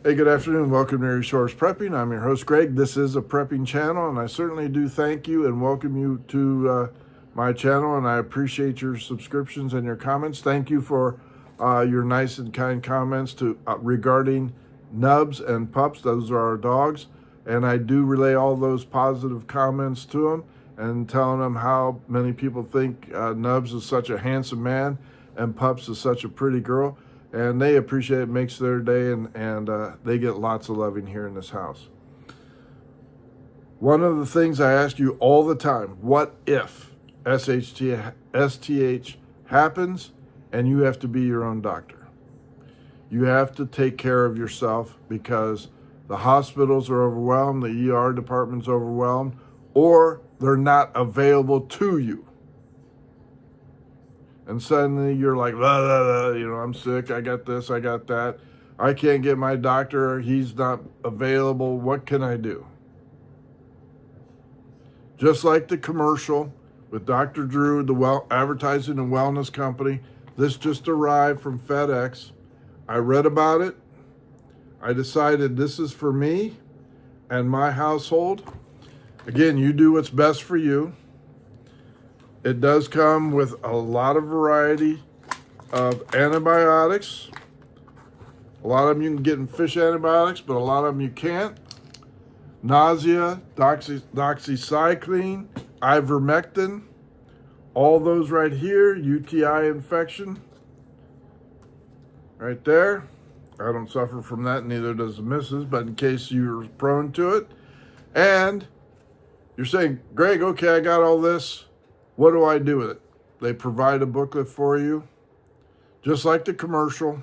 Hey, good afternoon. Welcome to Resource Prepping. I'm your host, Greg. This is a prepping channel, and I certainly do thank you and welcome you to my channel, and I appreciate your subscriptions and your comments. Thank you for your nice and kind comments regarding Nubs and Pups. Those are our dogs, and I do relay all those positive comments to them and telling them how many people think Nubs is such a handsome man and Pups is such a pretty girl. And they appreciate it, makes their day, and they get lots of loving here in this house. One of the things I ask you all the time, what if SHTF happens and you have to be your own doctor? You have to take care of yourself because the hospitals are overwhelmed, the ER department's overwhelmed, or they're not available to you. And suddenly you're like, blah, blah, blah, I'm sick, I got this, I got that. I can't get my doctor, he's not available, what can I do? Just like the commercial with Dr. Drew, the advertising and wellness company, this just arrived from FedEx. I read about it. I decided this is for me and my household. Again, you do what's best for you. It does come with a lot of variety of antibiotics. A lot of them you can get in fish antibiotics, but a lot of them you can't. Nausea, doxycycline, ivermectin, all those right here, UTI infection, right there. I don't suffer from that, neither does the missus, but in case you're prone to it. And you're saying, Greg, okay, I got all this. What do I do with it? They provide a booklet for you, just like the commercial.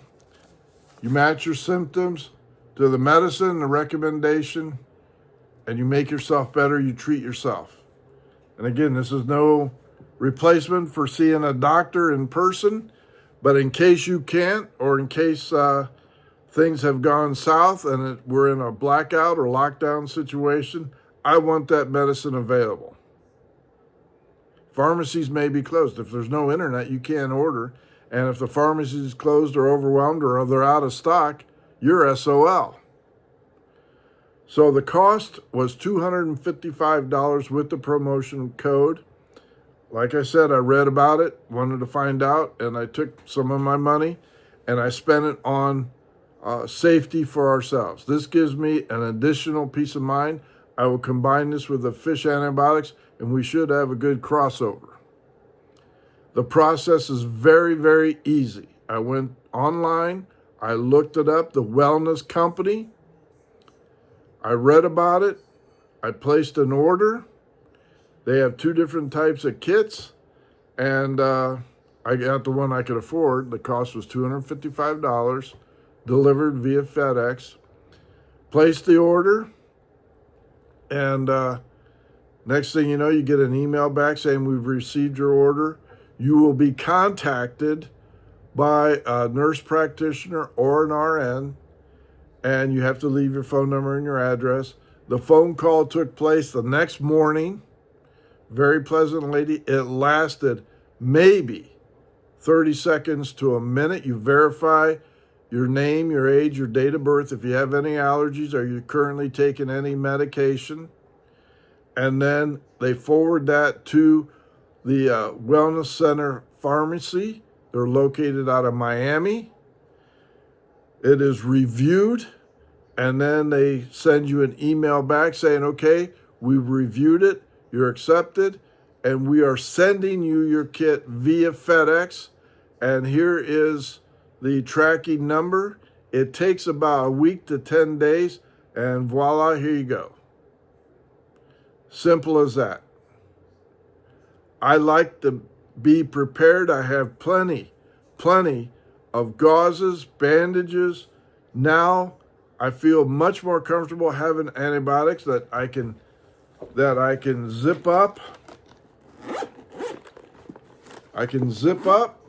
You match your symptoms to the medicine, the recommendation, and you make yourself better, you treat yourself. And again, this is no replacement for seeing a doctor in person, but in case you can't, or in case things have gone south and we're in a blackout or lockdown situation, I want that medicine available. Pharmacies may be closed. If there's no internet, you can't order. And if the pharmacy is closed or overwhelmed or they're out of stock, you're SOL. So the cost was $255 with the promotion code. Like I said, I read about it, wanted to find out, and I took some of my money and I spent it on safety for ourselves. This gives me an additional peace of mind. I will combine this with the fish antibiotics, and we should have a good crossover. The process is very, very easy. I went online, I looked it up, the wellness company. I read about it, I placed an order. They have two different types of kits, and I got the one I could afford. The cost was $255, delivered via FedEx. Placed the order, and next thing you know, you get an email back saying we've received your order. You will be contacted by a nurse practitioner or an RN, and you have to leave your phone number and your address. The phone call took place the next morning. Very pleasant lady. It lasted maybe 30 seconds to a minute. You verify your name, your age, your date of birth, if you have any allergies, are you currently taking any medication? And then they forward that to the Wellness Center Pharmacy. They're located out of Miami. It is reviewed, and then they send you an email back saying, okay, we've reviewed it, you're accepted, and we are sending you your kit via FedEx, and here is the tracking number. It takes about a week to 10 days, and voila, here you go. Simple as that. I like to be prepared. I have plenty of gauzes, bandages. Now I feel much more comfortable having antibiotics that I can zip up. I can zip up,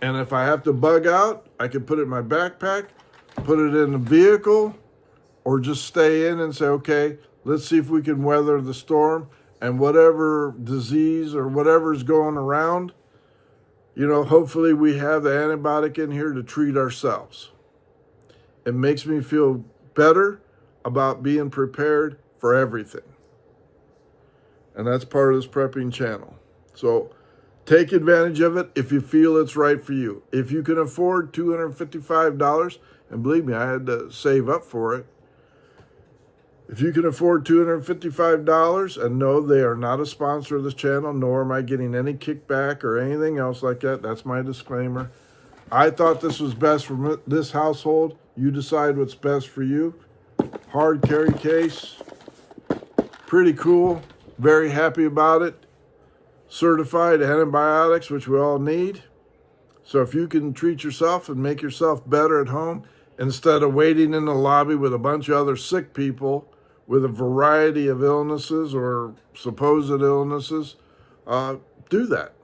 and if I have to bug out, I can put it in my backpack, put it in the vehicle, or just stay in and say, okay, let's see if we can weather the storm, and whatever disease or whatever is going around, hopefully we have the antibiotic in here to treat ourselves. It makes me feel better about being prepared for everything. And that's part of this prepping channel. So take advantage of it if you feel it's right for you. If you can afford $255, and believe me, I had to save up for it. If you can afford $255, and no, they are not a sponsor of this channel, nor am I getting any kickback or anything else like that. That's my disclaimer. I thought this was best for this household. You decide what's best for you. Hard carry case. Pretty cool. Very happy about it. Certified antibiotics, which we all need. So if you can treat yourself and make yourself better at home, instead of waiting in the lobby with a bunch of other sick people with a variety of illnesses or supposed illnesses, do that.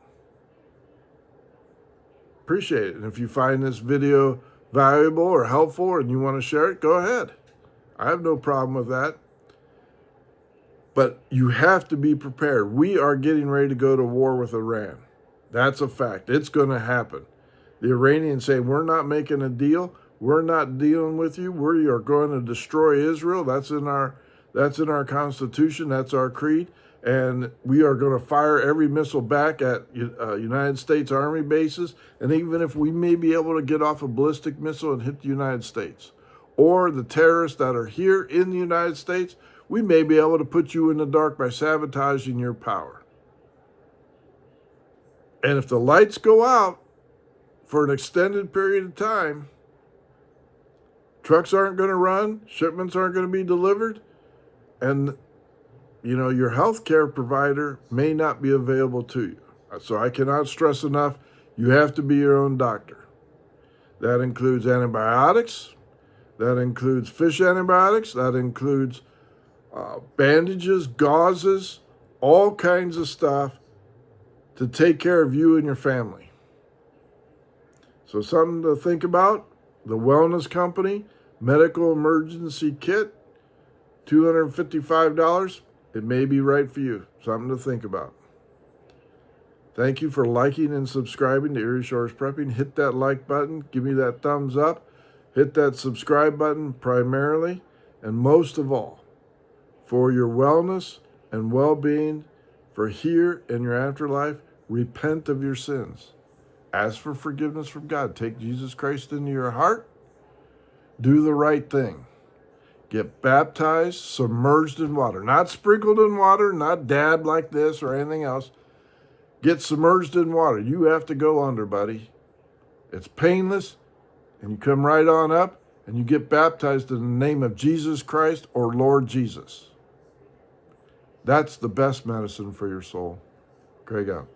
Appreciate it. And if you find this video valuable or helpful and you want to share it, go ahead. I have no problem with that. But you have to be prepared. We are getting ready to go to war with Iran. That's a fact. It's going to happen. The Iranians say, we're not making a deal. We're not dealing with you. We are going to destroy Israel. That's in our Constitution. That's our creed. And we are going to fire every missile back at United States Army bases. And even if we may be able to get off a ballistic missile and hit the United States, or the terrorists that are here in the United States, we may be able to put you in the dark by sabotaging your power. And if the lights go out for an extended period of time, trucks aren't going to run, shipments aren't going to be delivered, and your health care provider may not be available to you. So I cannot stress enough, you have to be your own doctor. That includes antibiotics, that includes fish antibiotics, that includes bandages, gauzes, all kinds of stuff to take care of you and your family. So something to think about. The Wellness Company Medical Emergency Kit, $255. It may be right for you. Something to think about. Thank you for liking and subscribing to Erie Shores Prepping. Hit that like button. Give me that thumbs up. Hit that subscribe button primarily. And most of all, for your wellness and well-being, for here and your afterlife, repent of your sins. Ask for forgiveness from God. Take Jesus Christ into your heart. Do the right thing. Get baptized, submerged in water. Not sprinkled in water, not dabbed like this or anything else. Get submerged in water. You have to go under, buddy. It's painless, and you come right on up, and you get baptized in the name of Jesus Christ or Lord Jesus. That's the best medicine for your soul. Greg out.